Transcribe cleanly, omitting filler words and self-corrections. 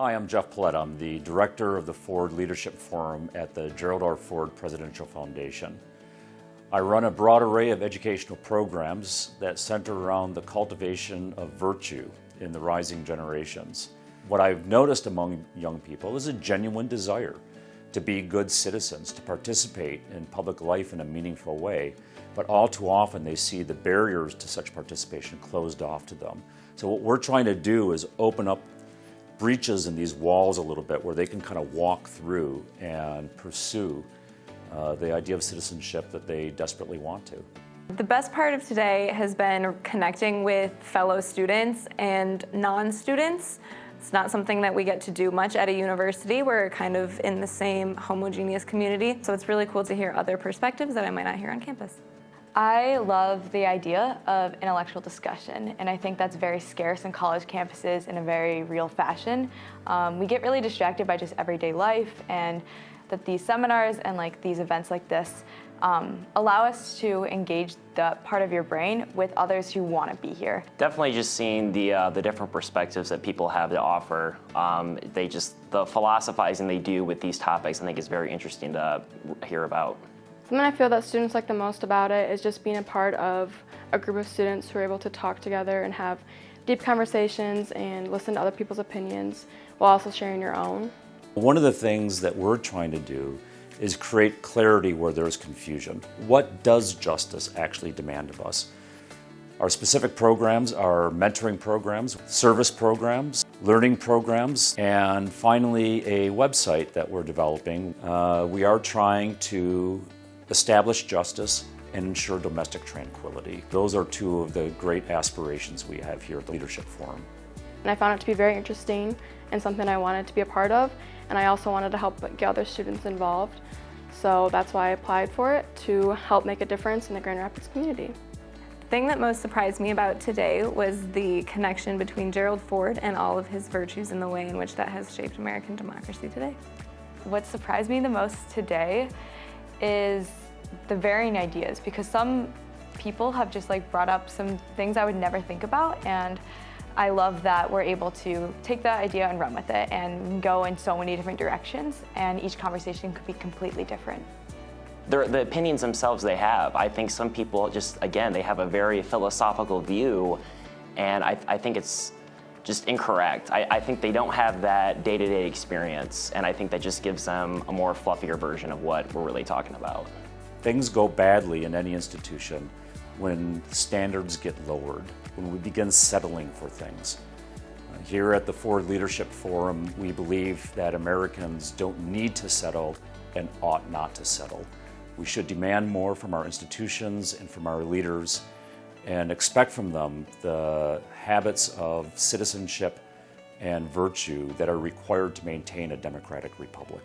Hi, I'm Jeff Paulette. I'm the director of the Ford Leadership Forum at the Gerald Ford Presidential Foundation. I run a broad array of educational programs that center around the cultivation of virtue in the rising generations. What I've noticed among young people is a genuine desire to be good citizens, to participate in public life in a meaningful way, but all too often they see the barriers to such participation closed off to them. So what we're trying to do is open up breaches in these walls a little bit where they can kind of walk through and pursue the idea of citizenship that they desperately want to. The best part of today has been connecting with fellow students and non-students. It's not something that we get to do much at a university. We're kind of in the same homogeneous community, so it's really cool to hear other perspectives that I might not hear on campus. I love the idea of intellectual discussion, and I think that's very scarce in college campuses in a very real fashion. We get really distracted by just everyday life, and that these seminars and these events like this allow us to engage the part of your brain with others who want to be here. Definitely just seeing the different perspectives that people have to offer. The philosophizing they do with these topics I think is very interesting to hear about. Something I feel that students like the most about it is just being a part of a group of students who are able to talk together and have deep conversations and listen to other people's opinions while also sharing your own. One of the things that we're trying to do is create clarity where there's confusion. What does justice actually demand of us? Our specific programs are mentoring programs, service programs, learning programs, and finally a website that we're developing. We are trying to establish justice and ensure domestic tranquility. Those are two of the great aspirations we have here at the Leadership Forum. And I found it to be very interesting and something I wanted to be a part of, and I also wanted to help get other students involved. So that's why I applied for it, to help make a difference in the Grand Rapids community. The thing that most surprised me about today was the connection between Gerald Ford and all of his virtues and the way in which that has shaped American democracy today. What surprised me the most today is the varying ideas, because some people have just brought up some things I would never think about, and I love that we're able to take that idea and run with it and go in so many different directions, and each conversation could be completely different. The opinions themselves they have, I think some people they have a very philosophical view, and I think it's just incorrect. I think they don't have that day-to-day experience, and I think that just gives them a more fluffier version of what we're really talking about. Things go badly in any institution when standards get lowered, when we begin settling for things. Here at the Ford Leadership Forum, we believe that Americans don't need to settle and ought not to settle. We should demand more from our institutions and from our leaders and expect from them the habits of citizenship and virtue that are required to maintain a democratic republic.